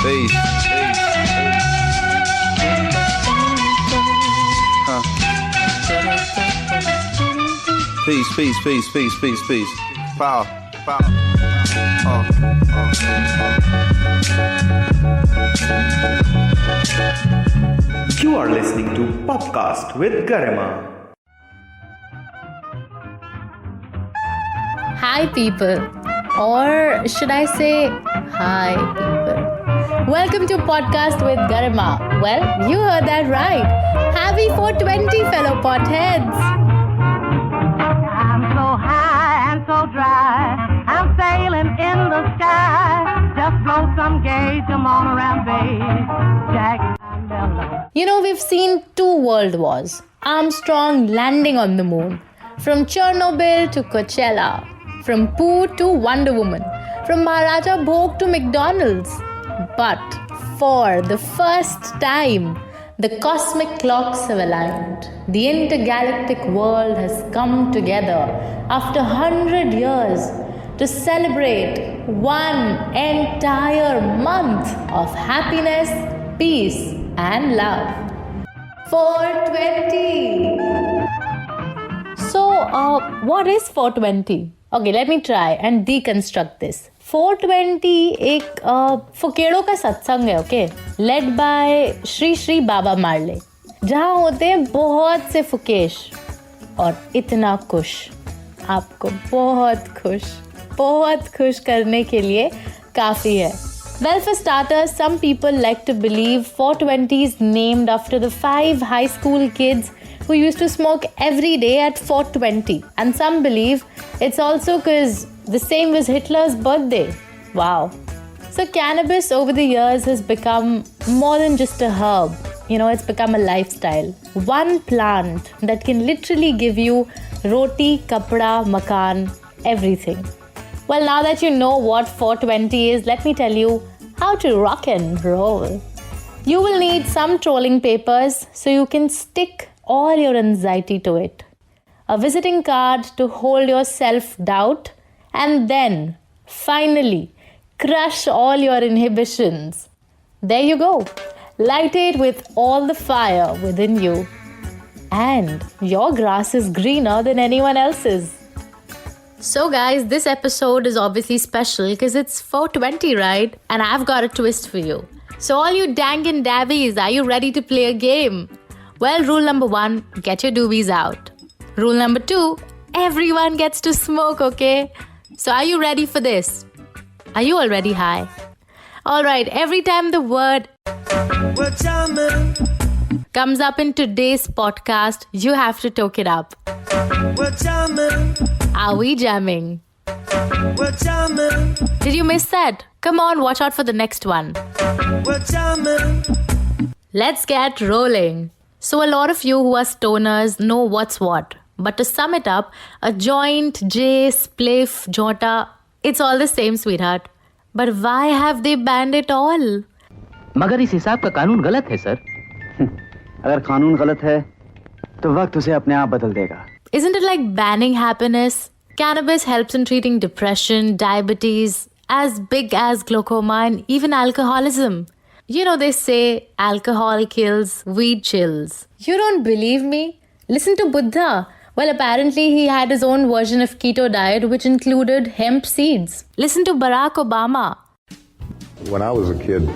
Peace. Peace. Power. You are listening to Popcast with Garima. Hi people, or should I say hi people. Welcome to Podcast with Garima. Well, you heard that right. Happy 420 fellow potheads. I'm so high and so dry. I'm sailing in the sky. Just blow some gauge, I'm on a rampage. Jack, I'm mellow. You know, we've seen 2 world wars. Armstrong landing on the moon. From Chernobyl to Coachella. From Pooh to Wonder Woman. From Maharaja Bhog to McDonald's. But for the first time, the cosmic clocks have aligned. The intergalactic world has come together after 100 years to celebrate one entire month of happiness, peace, and love. 420. So, what is 420? Okay, let me try and deconstruct this. 420 एक फुकेड़ों का सत्संग है, okay, led by Shri Shri Baba Marley, जहाँ होते हैं बहुत से फुकेश और इतना खुश, आपको बहुत खुश करने के लिए काफ़ी है. Well, for starters, some people like to believe 420 is named after the 5 high school kids who used to smoke every day at 420. And some believe it's also because the same was Hitler's birthday. Wow. So cannabis over the years has become more than just a herb. You know, it's become a lifestyle. One plant that can literally give you roti, kapda, makan, everything. Well, now that you know what 420 is, let me tell you how to rock and roll. You will need some trolling papers so you can stick all your anxiety to it. A visiting card to hold your self-doubt, and then, finally, crush all your inhibitions. There you go. Light it with all the fire within you. And your grass is greener than anyone else's. So guys, this episode is obviously special because it's 420, right? And I've got a twist for you. So all you dang and dabbies, are you ready to play a game? Well, rule number 1, get your doobies out. Rule number 2, everyone gets to smoke, okay? So are you ready for this? Are you already high? Alright, every time the word comes up in today's podcast, you have to toke it up. Are we jamming? Did you miss that? Come on, watch out for the next one. Let's get rolling. So a lot of you who are stoners know what's what. But to sum it up, a joint, J, spliff, jota, it's all the same, sweetheart. But why have they banned it all? मगर इस हिसाब का कानून गलत है sir. अगर कानून गलत है तो वक्त उसे अपने आप बदल देगा. Isn't it like banning happiness? Cannabis helps in treating depression, diabetes, as big as glaucoma and even alcoholism. You know, they say alcohol kills, weed chills. You don't believe me? Listen to Buddha. Well, apparently he had his own version of keto diet which included hemp seeds. Listen to Barack Obama. When I was a kid,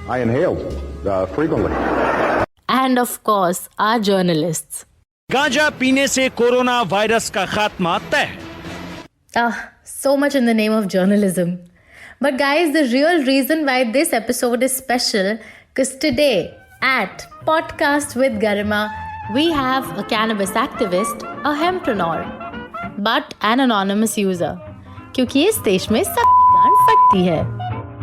I inhaled frequently. And of course, our journalists. गांजा पीने से corona virus का खात्मा तय. So much in the name of journalism. But guys, the real reason why this episode is special, because today at Podcast with Garima, we have a cannabis activist, a hempreneur, but an anonymous user. क्योंकि इस देश में सबकी गांड फटती है.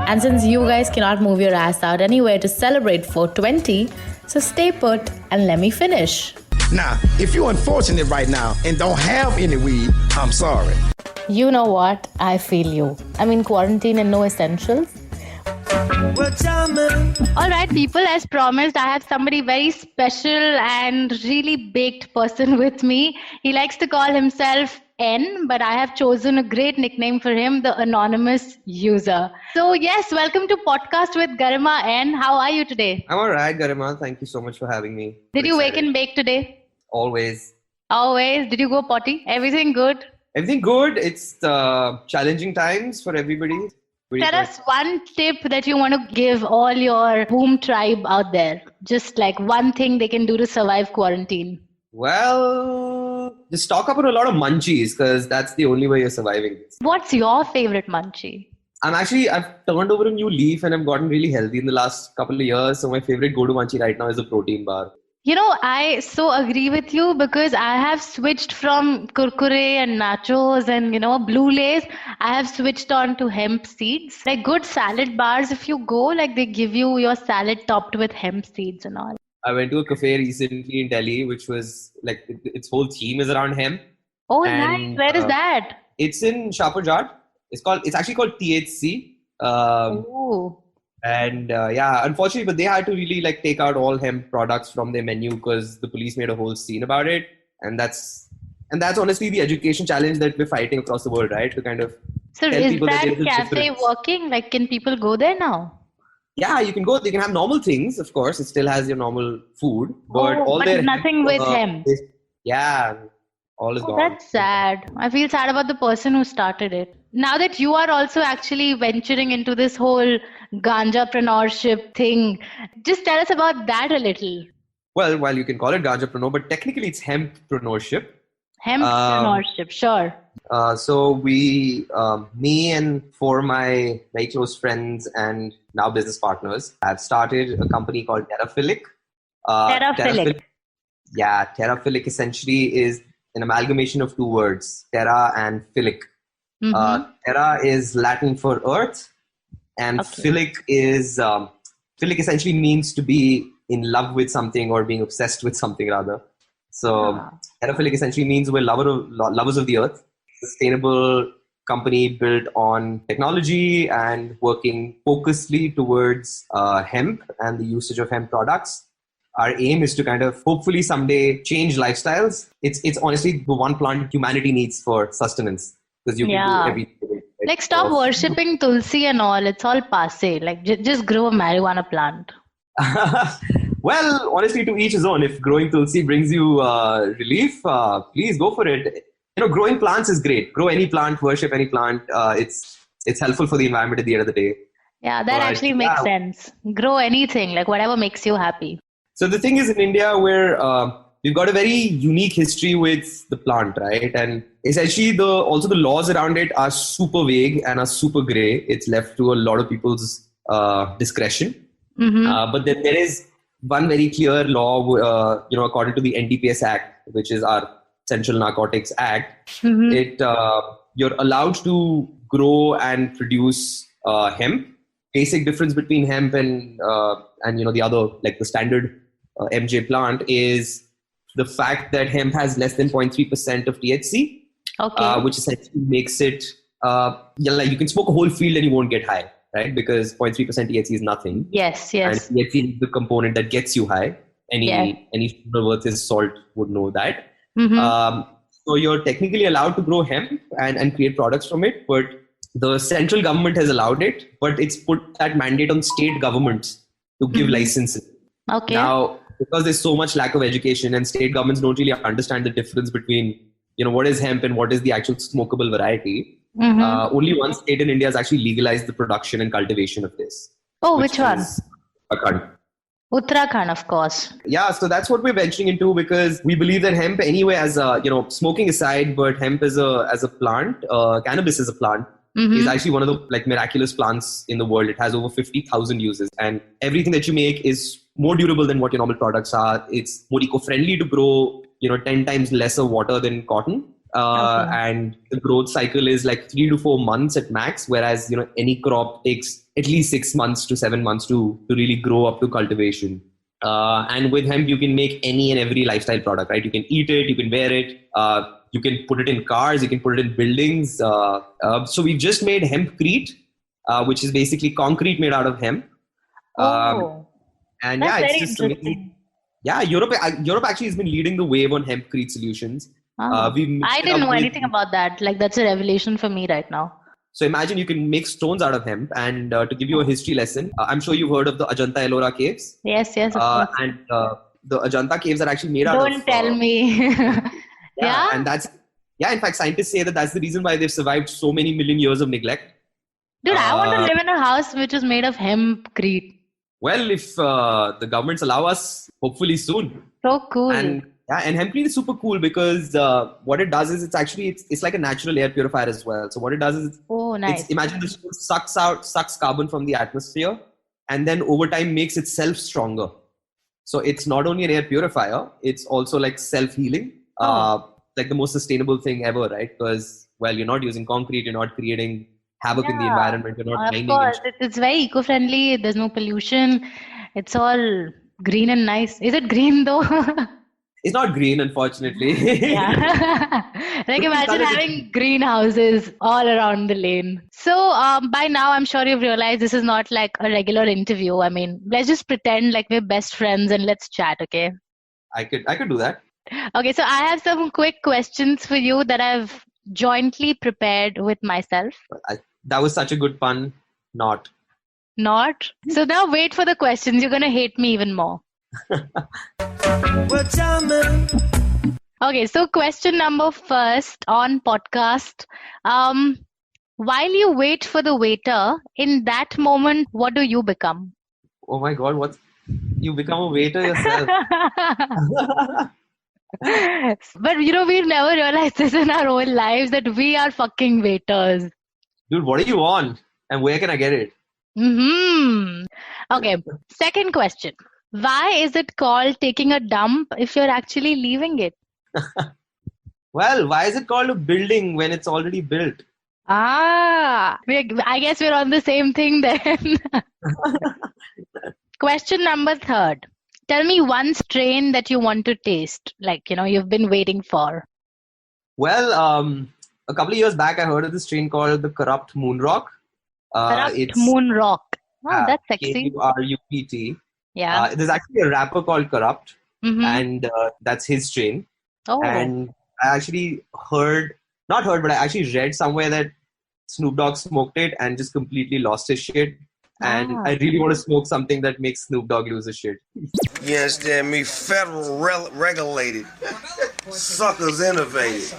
And since you guys cannot move your ass out anywhere to celebrate 420, so stay put and let me finish. Now, if you're unfortunate right now and don't have any weed, I'm sorry. You know what? I feel you. I'm in quarantine and no essentials. Alright people, as promised, I have somebody very special and really baked person with me. He likes to call himself N, but I have chosen a great nickname for him, the anonymous user. So yes, welcome to Podcast with Garima N. How are you today? I'm alright, Garima. Thank you so much for having me. Did you wake and bake today? Always. Always. Did you go potty? Everything good? Everything good. It's challenging times for everybody. Tell us one tip that you want to give all your Boom tribe out there. Just like one thing they can do to survive quarantine. Well, just stock up on a lot of munchies because that's the only way you're surviving this. What's your favorite munchie? I've turned over a new leaf and I've gotten really healthy in the last couple of years. So my favorite go-to munchie right now is a protein bar. You know, I so agree with you because I have switched from kurkure and nachos and, Blue Lays. I have switched on to hemp seeds. Like good salad bars, if you go, like they give you your salad topped with hemp seeds and all. I went to a cafe recently in Delhi, which was like its whole theme is around hemp. Oh, nice. Where is that? It's in Shahpur. It's actually called THC. And unfortunately, but they had to really like take out all hemp products from their menu because the police made a whole scene about it. And that's honestly the education challenge that we're fighting across the world, right? To kind of so tell is people that there's a cafe difference. working? Like, can people go there now? Yeah, you can go. They can have normal things, of course. It still has your normal food, but nothing with hemp. All is gone. That's sad. I feel sad about the person who started it. Now that you are also actually venturing into this whole ganjapreneurship thing, just tell us about that a little. Well, you can call it ganjapreneur, but technically it's hempreneurship. Hempreneurship, sure. So we, me and four of my very close friends and now business partners have started a company called TerraPhylic. TerraPhylic. TerraPhylic essentially is an amalgamation of two words, terra and philic. Terra is Latin for earth, and philic philic essentially means to be in love with something or being obsessed with something rather. So TerraPhylic essentially means we're lovers of the earth. Sustainable company built on technology and working focusedly towards hemp and the usage of hemp products. Our aim is to kind of hopefully someday change lifestyles. It's honestly the one plant humanity needs for sustenance because you can do everything. Right? Like stop worshipping Tulsi and all. It's all passé. Like just grow a marijuana plant. Well, honestly, to each his own. If growing Tulsi brings you relief, please go for it. Growing plants is great. Grow any plant, worship any plant. It's helpful for the environment at the end of the day. Yeah, that actually makes sense. Grow anything, like whatever makes you happy. So the thing is in India where we've got a very unique history with the plant, right? And essentially also the laws around it are super vague and are super gray. It's left to a lot of people's discretion. But then there is one very clear law, according to the NDPS Act, which is our Central Narcotics Act. You're allowed to grow and produce hemp. Basic difference between hemp and the other, like the standard MJ plant, is the fact that hemp has less than 0.3% of THC, which essentially makes it like you can smoke a whole field and you won't get high, right? Because 0.3% THC is nothing. Yes. And THC is the component that gets you high. Any student worth his salt would know that. So you're technically allowed to grow hemp and create products from it, but the central government has allowed it, but it's put that mandate on state governments to give licenses. Now, because there's so much lack of education and state governments don't really understand the difference between, what is hemp and what is the actual smokable variety. Only one state in India has actually legalized the production and cultivation of this. Oh, which one? Uttarakhand. Uttarakhand, of course. Yeah, so that's what we're venturing into because we believe that hemp anyway, as smoking aside, but hemp as a plant, cannabis as a plant, is actually one of the miraculous plants in the world. It has over 50,000 uses, and everything that you make is more durable than what your normal products are. It's more eco-friendly to grow, 10 times lesser water than cotton. And the growth cycle is like 3 to 4 months at max, whereas any crop takes at least 6 months to 7 months to really grow up to cultivation. And with hemp, you can make any and every lifestyle product, right? You can eat it, you can wear it, you can put it in cars, you can put it in buildings. So we've just made hempcrete, which is basically concrete made out of hemp. That's it's very just interesting. Yeah, Europe actually has been leading the wave on hempcrete solutions. Ah. We mixed I it didn't up know with- anything about that. Like, that's a revelation for me right now. So imagine you can make stones out of hemp. And to give you a history lesson, I'm sure you've heard of the Ajanta Ellora caves. Yes, of course. And the Ajanta caves are actually made out of... Don't tell me. Yeah? And in fact, scientists say that that's the reason why they've survived so many million years of neglect. Dude, I want to live in a house which is made of hempcrete. Well, if the governments allow us, hopefully soon. So cool. And hempcrete is super cool because what it does is it's like a natural air purifier as well. So what it does is nice. Imagine the stone sucks carbon from the atmosphere and then over time makes itself stronger. So it's not only an air purifier, it's also like self-healing. Like the most sustainable thing ever, right? Because, well, you're not using concrete, you're not creating havoc in the environment, you're not mining. Of course, it's very eco-friendly, there's no pollution, it's all green and nice. Is it green though? It's not green, unfortunately. Yeah. Like imagine having greenhouses all around the lane. So by now, I'm sure you've realized this is not like a regular interview. I mean, let's just pretend like we're best friends and let's chat, okay? I could do that. Okay, so I have some quick questions for you that I've jointly prepared with myself. That was such a good pun. Not. So now wait for the questions. You're going to hate me even more. Okay, so question number first on podcast. While you wait for the waiter, in that moment, what do you become? Oh my God, you become a waiter yourself. But we've never realized this in our own lives that we are fucking waiters. Dude, what do you want? And where can I get it? Okay, second question. Why is it called taking a dump if you're actually leaving it? Well, why is it called a building when it's already built? I guess we're on the same thing then. Question number third. Tell me one strain that you want to taste, like, you've been waiting for. Well, a couple of years back, I heard of this strain called the Corrupt Moon Rock. Moon Rock. Oh, that's sexy. K-U-R-U-P-T. Yeah. There's actually a rapper called Corrupt, and that's his strain. Oh. And I actually I actually read somewhere that Snoop Dogg smoked it and just completely lost his shit. And I really want to smoke something that makes Snoop Dogg lose his shit. You understand me? Federal regulated, suckers innovated,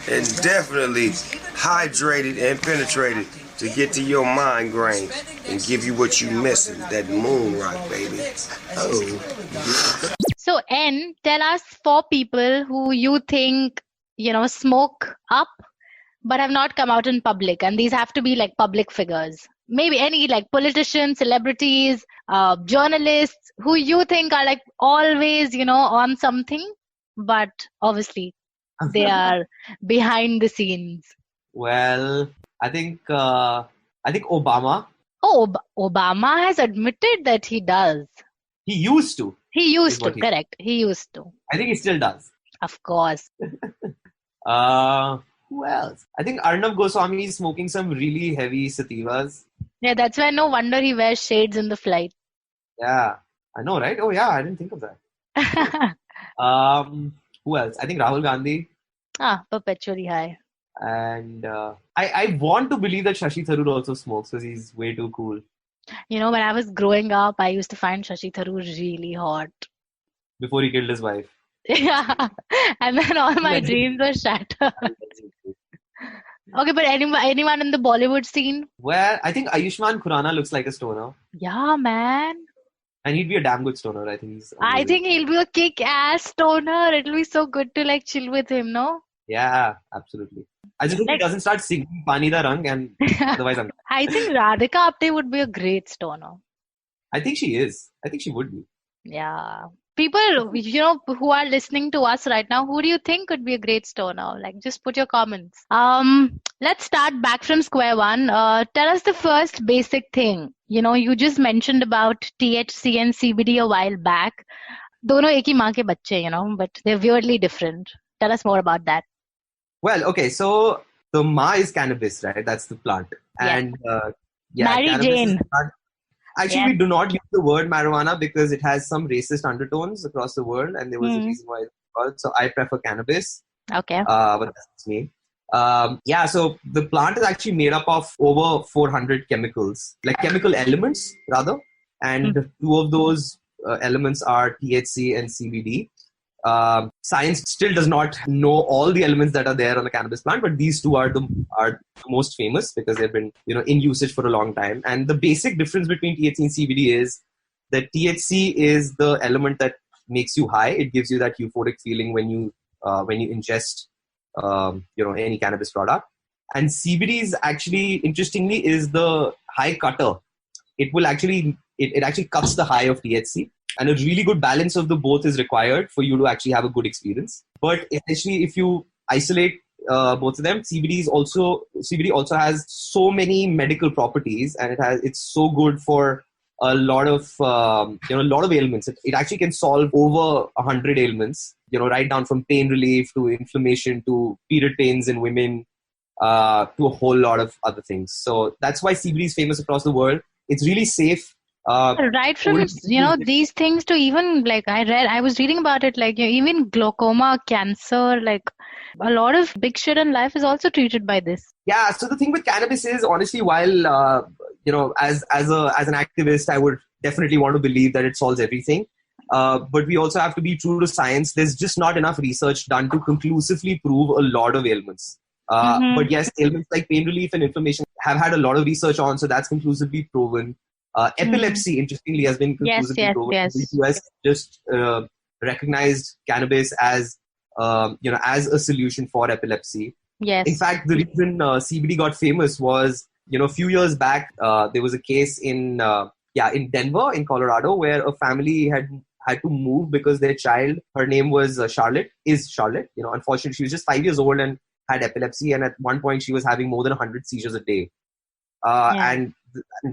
and definitely hydrated and penetrated to get to your mind grain and give you what you missing, that moon rock, baby. Oh. So, N, tell us 4 people who you think, smoke up but have not come out in public. And these have to be like public figures. Maybe any like politicians, celebrities, journalists who you think are like always, on something, but obviously they are behind the scenes. Well, I think Obama. Oh, Obama has admitted that he does. He used to. Correct. He used to. I think he still does. Of course. Who else? I think Arnab Goswami is smoking some really heavy sativas. Yeah, that's why no wonder he wears shades in the flight. Yeah, I know, right? Oh yeah, I didn't think of that. Who else? I think Rahul Gandhi. Perpetually high. And I want to believe that Shashi Tharoor also smokes because he's way too cool. When I was growing up, I used to find Shashi Tharoor really hot. Before he killed his wife. Yeah, and then all my dreams were shattered. Okay, but anyone in the Bollywood scene? Well, I think Ayushmann Khurrana looks like a stoner. Yeah, man. And he'd be a damn good stoner. I think he'll be a kick-ass stoner. It'll be so good to like chill with him, no? Yeah, absolutely. I just hope he doesn't start singing Pani Da Rang and otherwise I think Radhika Apte would be a great stoner. I think she is. I think she would be. Yeah. People, who are listening to us right now, who do you think could be a great stoner? Like, just put your comments. Let's start back from square one. Tell us the first basic thing. You just mentioned about THC and CBD a while back. Dono ek hi maa ke bacche, but they're weirdly different. Tell us more about that. Well, okay, so the Ma is cannabis, right? That's the plant. Yeah. And Mary Jane. Actually, we do not use the word marijuana because it has some racist undertones across the world, and there was a reason why it's called. So I prefer cannabis. Okay. What does this mean? Yeah, so the plant is actually made up of over 400 chemicals, like chemical elements rather, and two of those elements are THC and CBD. Science still does not know all the elements that are there on the cannabis plant, but these two are the most famous because they've been in usage for a long time. And the basic difference between THC and CBD is that THC is the element that makes you high. It gives you that euphoric feeling when you ingest any cannabis product. And CBD is actually, interestingly, is the high cutter. It will actually it actually cuts the high of THC. And a really good balance of the both is required for you to actually have a good experience. But essentially, if you isolate both of them, CBD also has so many medical properties, and it's so good for a lot of ailments. It actually can solve over 100 ailments. Right down from pain relief to inflammation to period pains in women to a whole lot of other things. So that's why CBD is famous across the world. It's really safe. Right from these things to even I was reading about it, even glaucoma, cancer, a lot of big shit in life is also treated by this. Yeah. So the thing with cannabis is, honestly, while as an activist, I would definitely want to believe that it solves everything. But we also have to be true to science. There's just not enough research done to conclusively prove a lot of ailments. But yes, ailments like pain relief and inflammation have had a lot of research on, so that's conclusively proven. Epilepsy, interestingly, has been conclusively proven. Yes. The US just recognized cannabis as a solution for epilepsy. Yes. In fact, the reason CBD got famous was, a few years back, there was a case in Denver, in Colorado, where a family had to move because their child, her name was Charlotte. Unfortunately, she was just 5 years old and had epilepsy, and at one point she was having more than 100 seizures a day. And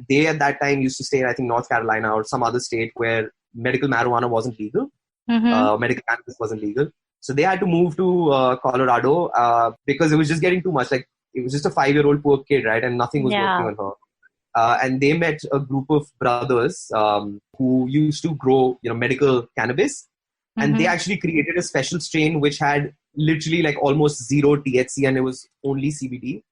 they at that time used to stay in, I think, North Carolina or some other state where medical marijuana wasn't legal. Medical cannabis wasn't legal. So they had to move to Colorado because it was just getting too much. It was just a 5-year-old poor kid, right? And nothing was working on her. And they met a group of brothers who used to grow, medical cannabis. And they actually created a special strain which had literally almost zero THC, and it was only CBD.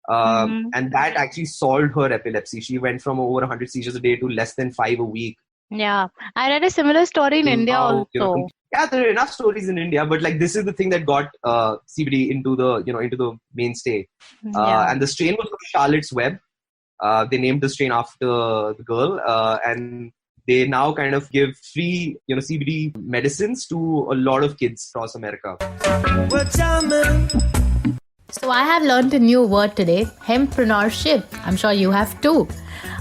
And that actually solved her epilepsy. She went from over 100 seizures a day to less than 5 a week. Yeah, I read a similar story in India also. There are enough stories in India, but this is the thing that got CBD into the mainstay. And the strain was Charlotte's Web. They named the strain after the girl, and they now kind of give free, CBD medicines to a lot of kids across America. So I have learned a new word today, hempreneurship. I'm sure you have too.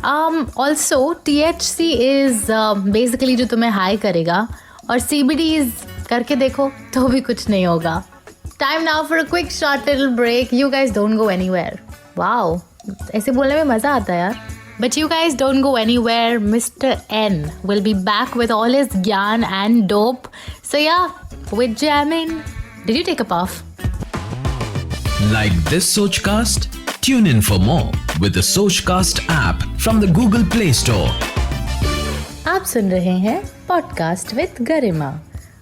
Also, THC is basically जो तुम्हें high करेगा, और CBD is करके देखो तो भी कुछ नहीं होगा. Time now for a quick short little break. You guys don't go anywhere. Wow, ऐसे बोलने में मजा आता है यार. But you guys don't go anywhere. Mr. N will be back with all his gyan and dope. So yeah, with jamming. Did you take a puff? Like this Sochcast? Tune in for more with the Sochcast app from the Google Play Store. आप सुन रहे हैं podcast with गरिमा.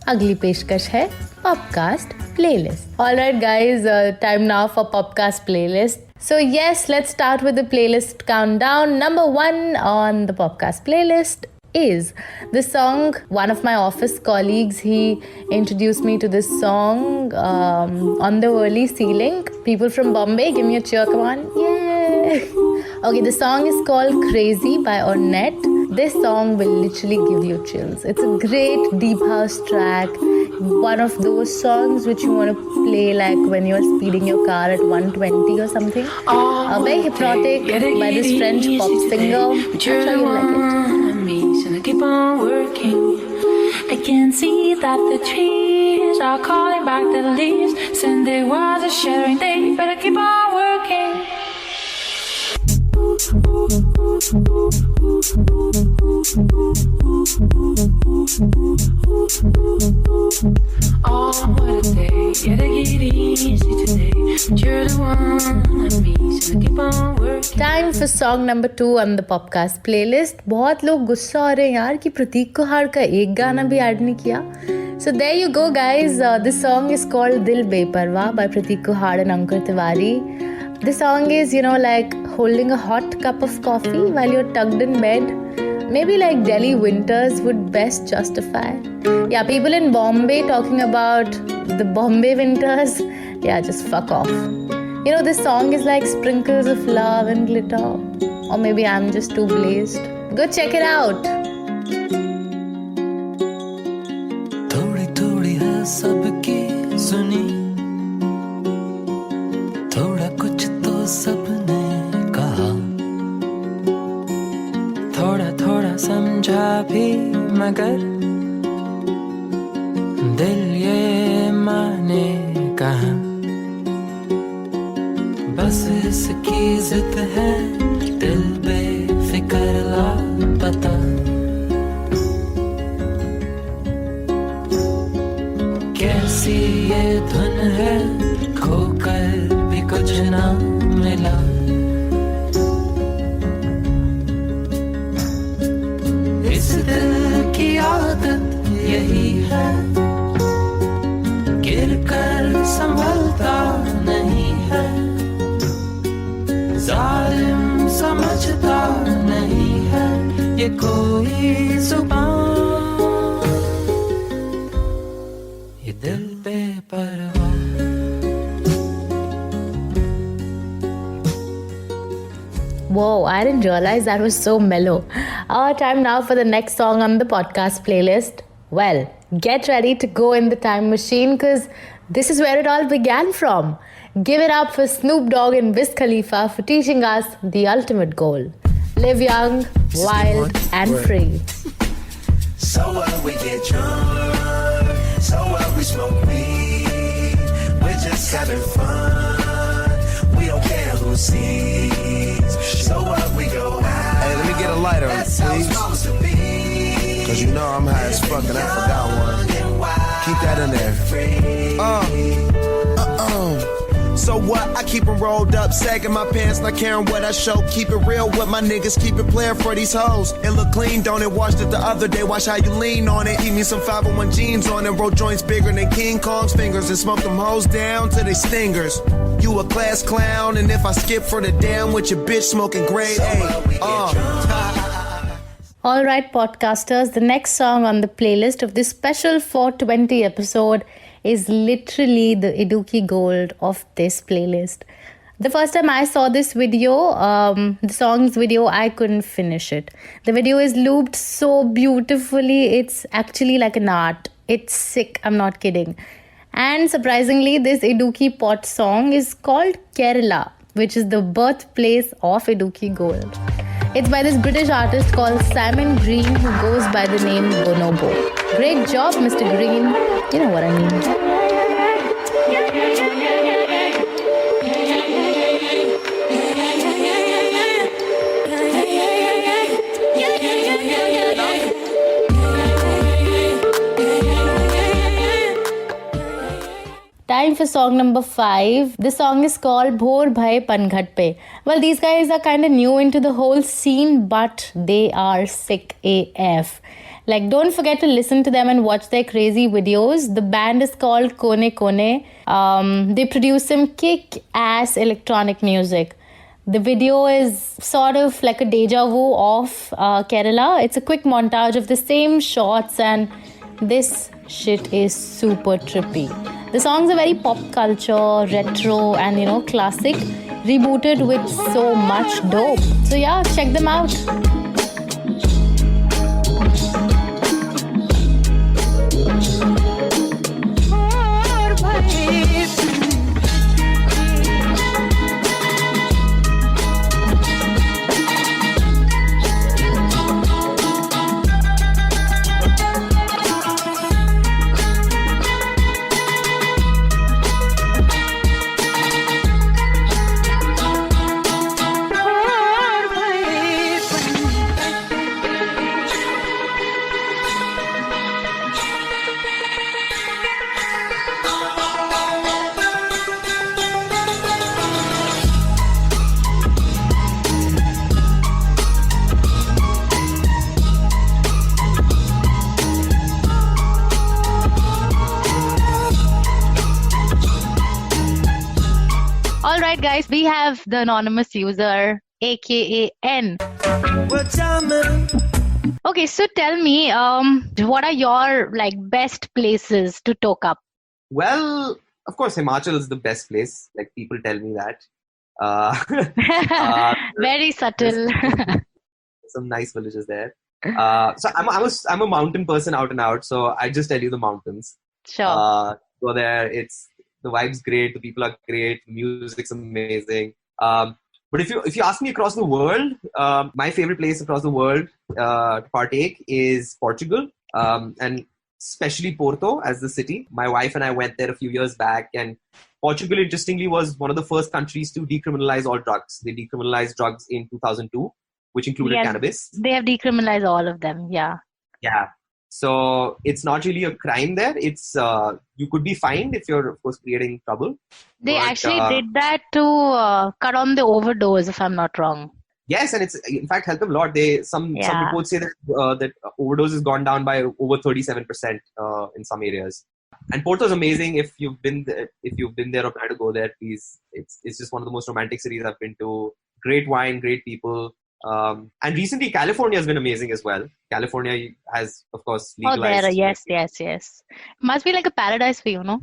अगली पेशकश है popcast playlist. Alright guys, time now for Popcast playlist. So yes, let's start with the playlist countdown. Number 1 on the Popcast playlist is the song. One of my office colleagues, he introduced me to this song on the early ceiling. People from Bombay, give me a cheer, come on. Yay! Okay, the song is called Crazy by Ornette. This song will literally give you chills. It's a great deep house track. One of those songs which you want to play when you're speeding your car at 120 or something. Very hypnotic by this French pop singer. I'm sure you'll like it. So I keep on working. I can see that the trees are calling back the leaves. Sunday was a shattering day, but I keep on working. Oh, what a day, yeah, take it easy today. But you're the one I me, so I keep on working. Time for song number 2 on the Popcast playlist. बहुत लोग गुस्सा हो रहे हैं यार कि प्रतीक कुहाड़ का एक गाना भी ऐड नहीं किया. So there you go, guys. This song is called Dil Beparwa by Pratik Kuhad and Ankur Tiwari. The song is, like holding a hot cup of coffee while you're tucked in bed. Maybe like Delhi winters would best justify. Yeah, people in Bombay talking about the Bombay winters. Yeah, just fuck off. This song is like sprinkles of love and glitter. Or maybe I'm just too blazed. Go check it out. थोड़ी है सबकी सुनी, थोड़ा कुछ तो सबने कहा, थोड़ा थोड़ा समझा भी मगर दिल ये माने कहाँ, बस इसकी जिद है दिल बेफिक्र लापता, कैसी ये धुन है खोकर भी कुछ ना मिला, इस दिल की आदत यही है गिर कर संभलता नहीं है, जालिम समझता नहीं है ये कोई जुबान, ये दिल पे परवाह। Whoa, I didn't realize that was so mellow. Time now for the next song on the podcast playlist. Well, get ready to go in the time machine because this is where it all began from. Give it up for Snoop Dogg and Wiz Khalifa for teaching us the ultimate goal. Live young, wild and free. So what, we get drunk, so what, we smoke weed, we're just having fun, we don't care who sees, so what, we go out. Hey, let me get a lighter, please. Cause you know I'm high as fuck and I forgot one. Keep that in there. So what? I keep them rolled up, sagging my pants, not caring what I show. Keep it real with my niggas, keep it playing for these hoes. It look clean, don't it? Washed it the other day, watch how you lean on it. Eat me some 501 jeans on it, roll joints bigger than King Kong's fingers, and smoke them hoes down to they stingers. You a class clown, and if I skip for the damn with your bitch smoking grade A. Alright, podcasters, the next song on the playlist of this special 420 episode is literally the Iduki Gold of this playlist. The first time I saw this video, the song's video, I couldn't finish it. The video is looped so beautifully, it's actually like an art. It's sick, I'm not kidding. And surprisingly, this Iduki Pot song is called Kerala, which is the birthplace of Iduki Gold. It's by this British artist called Simon Green, who goes by the name Bonobo. Great job, Mr. Green. You know what I mean. Time for song number 5. This song is called Bhor Bhai Panghat Pe. Well, these guys are kind of new into the whole scene, but they are sick AF. Like, don't forget to listen to them and watch their crazy videos. The band is called Kone Kone. They produce some kick-ass electronic music. The video is sort of like a deja vu of Kerala. It's a quick montage of the same shots, and this shit is super trippy. The songs are very pop culture, retro, and classic, rebooted with so much dope. So yeah, check them out. guys, we have the anonymous user, aka N. Okay, so tell me, what are your best places to toke up? Well, of course, Himachal is the best place. Like, people tell me that. Very subtle. Some nice villages there. So I'm a mountain person out and out. So I just tell you the mountains. Sure. Go there. The vibe's great. The people are great. The music's amazing. But if you ask me across the world, my favorite place across the world to partake is Portugal, and especially Porto as the city. My wife and I went there a few years back, and Portugal, interestingly, was one of the first countries to decriminalize all drugs. They decriminalized drugs in 2002, which included cannabis. They have decriminalized all of them, yeah. Yeah. So it's not really a crime there. It's you could be fined if you're, of course, creating trouble. They actually did that to cut on the overdose, if I'm not wrong. Yes, and it's in fact helped them a lot. Some reports say that overdose has gone down by over 37% in some areas. And Porto is amazing. If you've been there or plan to go there, please. It's just one of the most romantic cities I've been to. Great wine, great people. And recently, California has been amazing as well. California has, of course, legalized. Oh, there, yes. Must be like a paradise for you, no?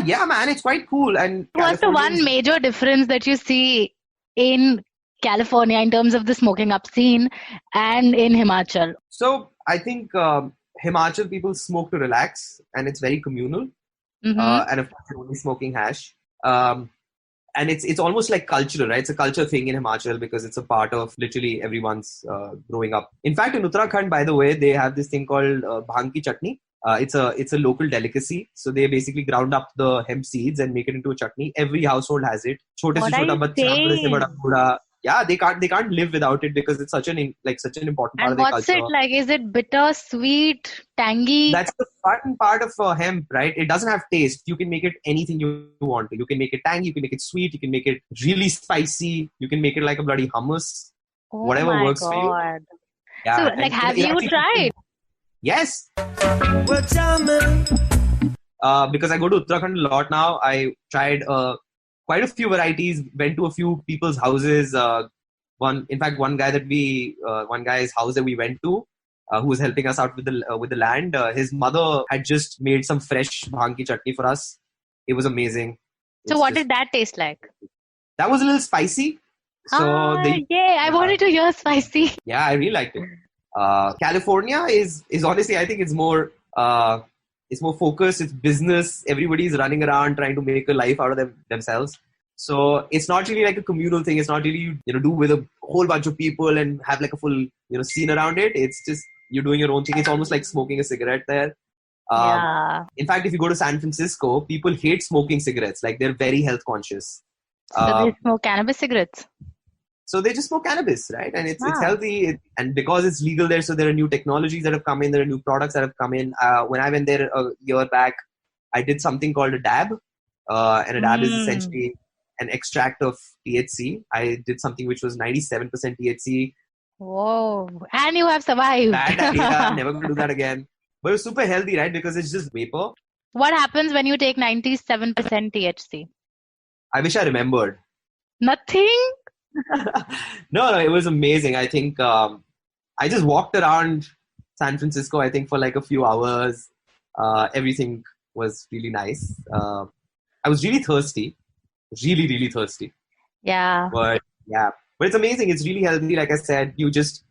Yeah, man, it's quite cool. And what's the one major difference that you see in California in terms of the smoking up scene and in Himachal? So I think Himachal people smoke to relax, and it's very communal. Mm-hmm. And of course, only smoking hash. And it's almost like cultural, right? It's a culture thing in Himachal because it's a part of literally everyone's growing up. In fact, in Uttarakhand, by the way, they have this thing called bhang ki chutney. It's a local delicacy. So they basically ground up the hemp seeds and make it into a chutney. Every household has it. Chote se chota bachcha, bade se bada booda. Yeah, they can't live without it because it's such an important part of their culture. And what's it like? Is it bitter, sweet, tangy? That's the fun part of hemp, right? It doesn't have taste. You can make it anything you want to. You can make it tangy, you can make it sweet, you can make it really spicy, you can make it like a bloody hummus. Whatever works for you. Yeah, so, have you tried? Yes. Because I go to Uttarakhand a lot now, I tried quite a few varieties, went to a few people's houses. One guy's house that we went to, who was helping us out with the land. His mother had just made some fresh bhang ki chutney for us. It was amazing. So what did that taste like? That was a little spicy. I wanted to hear spicy. Yeah, I really liked it. California is honestly, I think it's more focused. It's business. Everybody's running around trying to make a life out of themselves. So it's not really like a communal thing. It's not really do with a whole bunch of people and have like a full scene around it. It's just you're doing your own thing. It's almost like smoking a cigarette there. In fact, if you go to San Francisco, people hate smoking cigarettes. Like they're very health conscious. So they smoke cannabis cigarettes. So they just smoke cannabis, right? And it's healthy. And because it's legal there, so there are new technologies that have come in. There are new products that have come in. When I went there a year back, I did something called a dab. And a dab is essentially an extract of THC. I did something which was 97% THC. Whoa. And you have survived. Bad idea. Never going to do that again. But it was super healthy, right? Because it's just vapor. What happens when you take 97% THC? I wish I remembered. Nothing? No, it was amazing. I think I just walked around San Francisco, I think, for like a few hours. Everything was really nice. I was really thirsty. Really, really thirsty. Yeah. But it's amazing. It's really healthy. Like I said, you just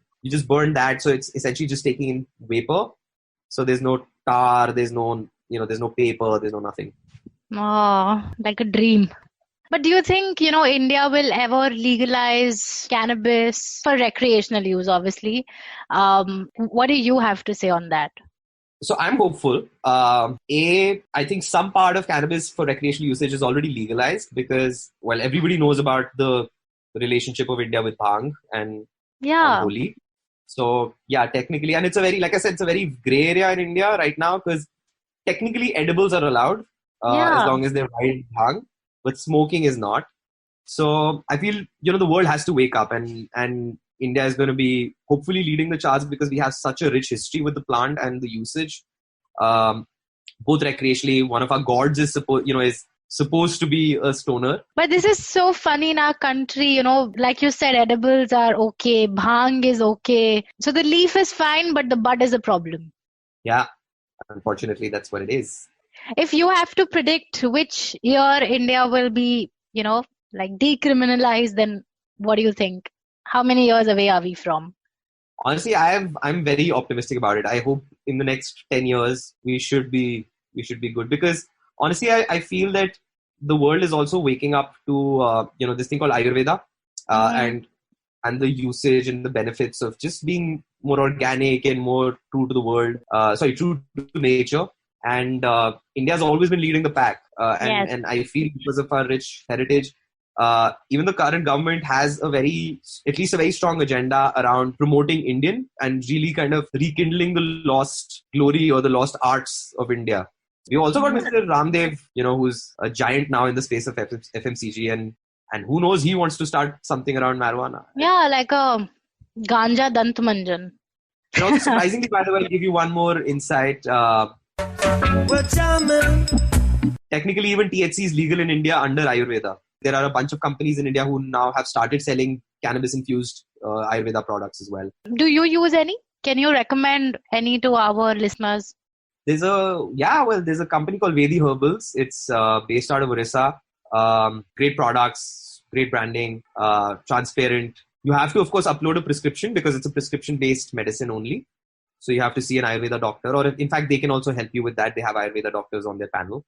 burn that. So it's essentially just taking in vapor. So there's no tar, there's no paper, there's no nothing. Oh, like a dream. But do you think, India will ever legalize cannabis for recreational use, obviously? What do you have to say on that? So I'm hopeful. I think some part of cannabis for recreational usage is already legalized because, everybody knows about the relationship of India with bhang and Holi. So, technically, and it's a very, like I said, it's a very gray area in India right now because technically edibles are allowed as long as they're wild bhang. But smoking is not. So I feel, the world has to wake up and India is going to be hopefully leading the charge because we have such a rich history with the plant and the usage. Both recreationally, one of our gods is supposed to be a stoner. But this is so funny in our country, you know, like you said, edibles are okay, bhang is okay. So the leaf is fine, but the bud is a problem. Yeah, unfortunately, that's what it is. If you have to predict which year India will be, you know, like decriminalized, then what do you think? How many years away are we from? Honestly, I'm very optimistic about it. I hope in the next 10 years we should be good, because honestly, I feel that the world is also waking up to this thing called Ayurveda, and the usage and the benefits of just being more organic and more true to the world. True to nature. And India's always been leading the pack, and I feel because of our rich heritage, even the current government has at least a very strong agenda around promoting Indian and really kind of rekindling the lost glory or the lost arts of India. We've also got Mr. Ramdev, who's a giant now in the space of FMCG, and who knows, he wants to start something around marijuana. Yeah, like a ganja dant manjan. And also, surprisingly, by the way, I'll give you one more insight. Technically, even THC is legal in India under Ayurveda. There are a bunch of companies in India who now have started selling cannabis-infused Ayurveda products as well. Do you use any? Can you recommend any to our listeners? There's a company called Vedi Herbals. It's based out of Orissa. Great products, great branding, transparent. You have to, of course, upload a prescription because it's a prescription-based medicine only. So you have to see an Ayurveda doctor, or in fact, they can also help you with that. They have Ayurveda doctors on their panel.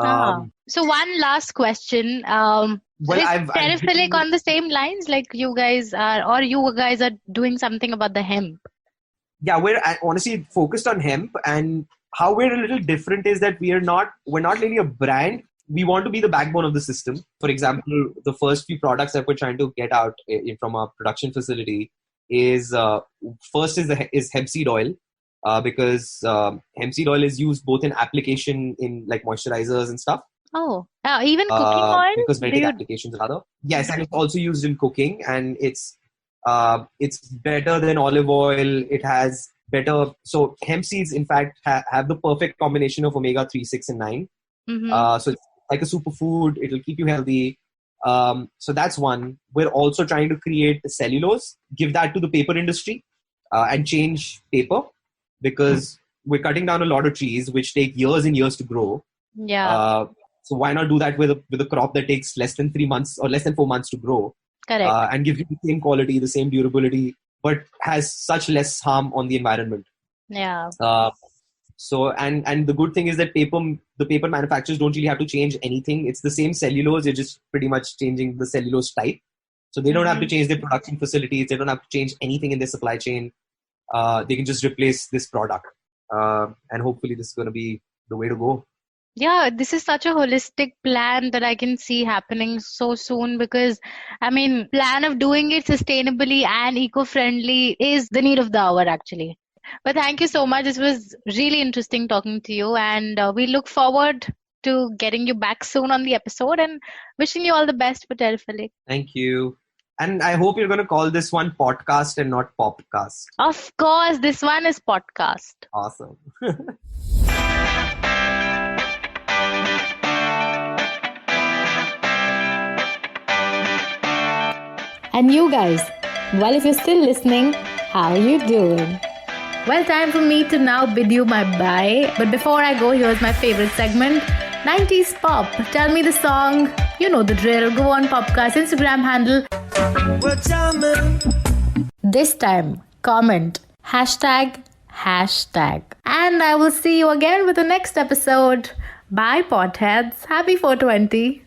So one last question. Is Terraphilic on the same lines like you guys are, or you guys are doing something about the hemp? Yeah, we're honestly focused on hemp, and how we're a little different is that we're not really a brand. We want to be the backbone of the system. For example, the first few products that we're trying to get out from our production facility is first is hemp seed oil, because hemp seed oil is used both in application in like moisturizers and stuff. Oh, even cooking oil? Cosmetic applications rather. Yes, and it's also used in cooking, and it's better than olive oil. It has better. So hemp seeds, in fact, have the perfect combination of omega-3, 6, and 9. Mm-hmm. So it's like a superfood. It'll keep you healthy. So that's one. We're also trying to create cellulose, give that to the paper industry, and change paper, because we're cutting down a lot of trees which take years and years to grow. Yeah. So why not do that with a crop that takes less than 3 months or less than 4 months to grow? Correct. And give you the same quality, the same durability, but has such less harm on the environment. Yeah. So and the good thing is that the paper manufacturers don't really have to change anything. It's the same cellulose. You're just pretty much changing the cellulose type. So they don't have to change their production facilities. They don't have to change anything in their supply chain. They can just replace this product. And hopefully this is going to be the way to go. Yeah, this is such a holistic plan that I can see happening so soon, because plan of doing it sustainably and eco-friendly is the need of the hour actually. But thank you so much. This was really interesting talking to you, and we look forward to getting you back soon on the episode, and wishing you all the best for Terraphilic. Thank you. And I hope you're going to call this one podcast and not popcast. Of course, this one is podcast. Awesome. And you guys, well, if you're still listening, how are you doing? Well, time for me to now bid you my bye. But before I go, here's my favorite segment, 90s Pop. Tell me the song. You know the drill. Go on Popcast Instagram handle. This time, comment #. And I will see you again with the next episode. Bye, potheads. Happy 420.